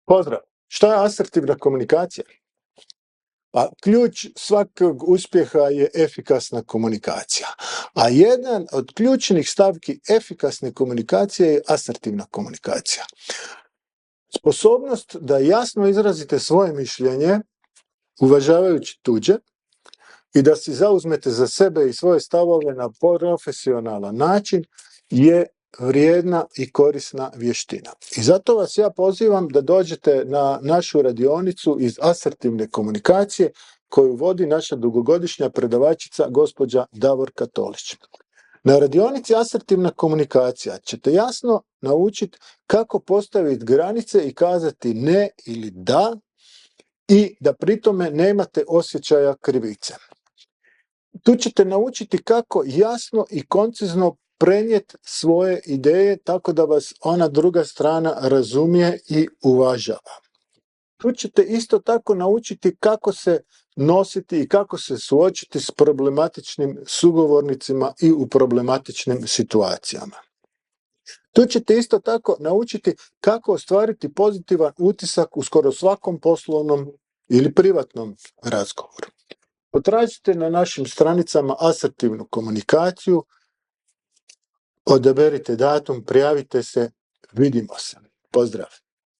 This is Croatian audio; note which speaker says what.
Speaker 1: Pozdrav! Šta je asertivna komunikacija? Pa ključ svakog uspjeha je efikasna komunikacija. A jedan od ključnih stavki efikasne komunikacije je asertivna komunikacija. Sposobnost da jasno izrazite svoje mišljenje, uvažavajući tuđe, i da si zauzmete za sebe i svoje stavove na profesionalan način je vrijedna i korisna vještina. I zato vas ja pozivam da dođete na našu radionicu iz asertivne komunikacije koju vodi naša dugogodišnja predavačica gospođa Davorka Tolić. Na radionici asertivna komunikacija ćete jasno naučiti kako postaviti granice i kazati ne ili da i da pritome nemate osjećaja krivice. Tu ćete naučiti kako jasno i koncizno prenijeti svoje ideje tako da vas ona druga strana razumije i uvažava. Tu ćete isto tako naučiti kako se nositi i kako se suočiti s problematičnim sugovornicima i u problematičnim situacijama. Tu ćete isto tako naučiti kako ostvariti pozitivan utisak u skoro svakom poslovnom ili privatnom razgovoru. Potražite na našim stranicama asertivnu komunikaciju, odaberite datum, prijavite se, vidimo se. Pozdrav!